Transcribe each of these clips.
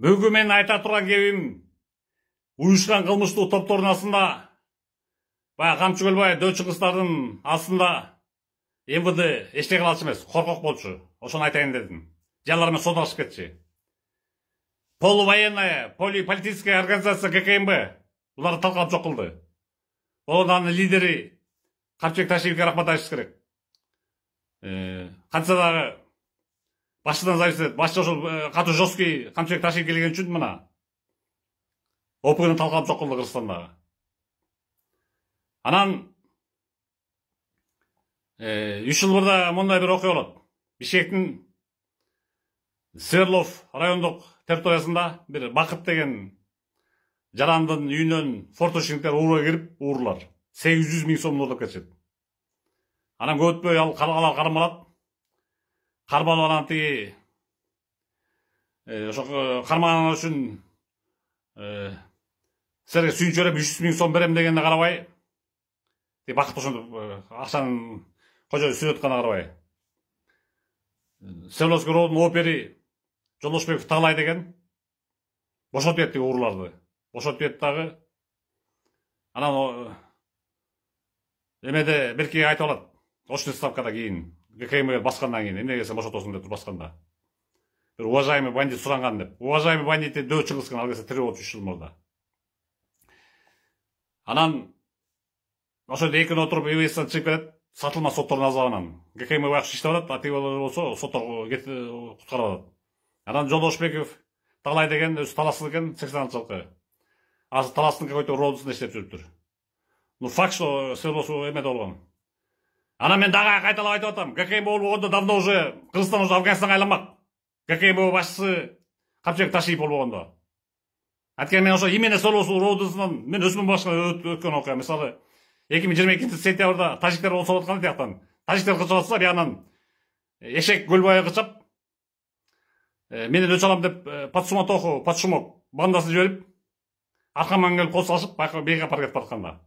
Бүгүн мен айта турган кебим уюшкан кылмыштуу топтордун астында, баягы Камчы Көлбай дөө чыңгыстардын астында МВД эчтеке кыла алчу эмес, коркок болчу. Ошону айтайын дедим. Жалар менен содалашып кетчи. Полувоенная, полиполитическая организация ГКМБ буларды талкалап жок кылды. Анын лидери Камчыбек Ташиевке рахмат айтыш керек. Кантса дагы башчыдан зависит, башчы ошол катуу жесткий Камчыбек Ташиев келген үчүн мына ОПГны талкалап жок кылды Кыргызстандагы. Анан 3 жыл мурда мондай бир окуя болот. Бишкектин Свердлов райондук территориясында бир Бакыт деген жарандын үйүнөн форточниктер ууруга кирип уурлар. 800 000 сом уурдап кетишет. Анан көп өтпөй ал каргалар кармалат. Кармалып анан тиги ошо кармаган үчүн силерге сүйүнчө берем 300 000 сом берем дегенде карабай, тиги Бакыт ошентип акчанын кожоюп сүрөт атканына карабай, Свердловский роддун опери Жолдошбеков Таалай деген бошотуп кетти уурларды. Бошотуп кетти дагы. Анан эмеде беркиге айтып алат. Очный ставкада кийин ГКМ баскандан кийин эмнеге сен бошотосуң деп басканда. Бир уважаемый бандит суранган деп. Уважаемый бандит дөө чыңгыскан ал кезде тирүү болчу 3 жыл мурда. Анан ошондо экини отуруп ИВСтен чыгып келет. Сатылмас соттордун азабынан. ГКМ байкуш иштеп атат, атиги болсо соттор куткарып атат. Анан Жолдошбеков Таалай деген өзү таластык экен, 86 жылкы. Азыр таластын какой-то родусунда иштеп жүрүптүр. Ну факт, что Свердловсу эмеде болгон. Анан мен дагы кайталап айтып атам, ГКМ болгондо давно уже Кыргызстан уже Афганистанга айланмак. ГКМ башчысы Камчыбек Ташиев болгондо. Анткени мен ошо именно Свердловсу родусунан мен өзүмдүн башыман өткөн окуя. Мисалы 2022 сентябрда тажиктер болсо аткан тияктан. Тажиктер кычап атса, биянан Эшек Көлбай кычап менен өч алам деп подсуматоху, подшумок бандасын жиберип, аркаман келип кол салышып, бейге апарып кетип атканда.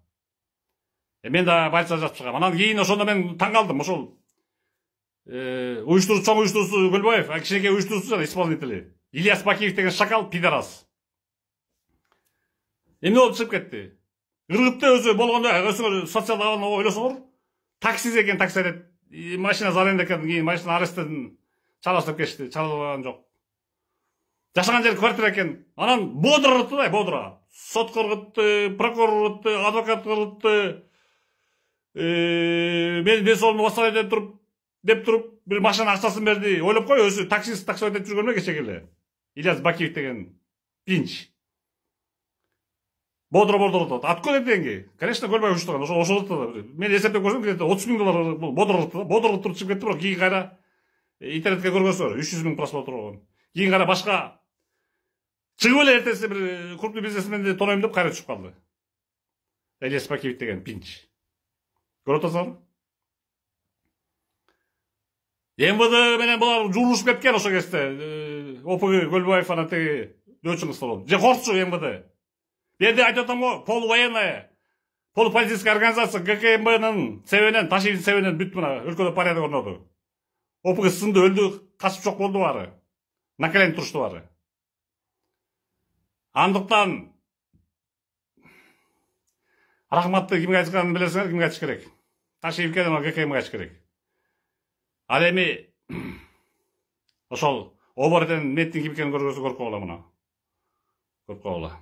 Мен да больницада жатып чыгам. Анан кийин ошондо мен таң калдым. Ошол чоң уюштуруусу Көлбаев, кичинекей уюштуруусу исполнители Ильяс Бакиев деген шакал пидорас. Эмне болуп чыгып кетти? Ыргытты өзү болгондо, өзүңөр социал абалны ойлосоңор, таксист экен, такси айдайт. Машинасы аренда экен, кийин машина аресттен чаластырып кетишти, чалган жок. Жашаган жери квартира экен. Анан бодро ыргытты да, бодро. Сотко ыргытты, прокурор ыргытты, адвокат ыргытты. Мен денсаулыгымды восстановить деп туруп, бир машина акчасын берди. Ойлоп кой, өзү таксист такси айдап жүргөн эле кечеге эле. Ильяс Бакиев деген пинч. Бодро ыргытат. Откуда деньги? Конечно, Көлбай уюштурган. Ошол ыргытты. Мен эсептеп көрсөм, где-то 30 000 доллар бодро ыргытты. Бодро ыргытып чыгып кетти, бирок кийин кайра интернетке көргөнсүздөр, 300 000 просмотр болгон. Кийин кайра башка чыгып эле эртеси бир крупный бизнесменди тонойм деп кайра түшүп калды. Ильяс Бакиев деген пинч. Көрүп атасыңарбы? МВД менен булар жуурушуп кеткен ошол кезде. ОПГ Көлбаев анан тиги дөө чыңгыстар болуп. Же коркчу МВД. Берде айтып атам го, полувоенная, полуполитическая организация ГКМБнын себебинен, Ташиевдин себебинен бүт мына өлкөдө порядок орноду. ОПГ сынды өлдү, качып жок болду баары. На колени турушту баары. Андыктан рахматты кимге айтканын билесиңер, кимге айтыш керек? Ташиевке жана ГКМге айтыш керек. Ал эми ошол оборотен меттин ким экенин көргөзү көрүп калгыла мына. Көрүп калгыла.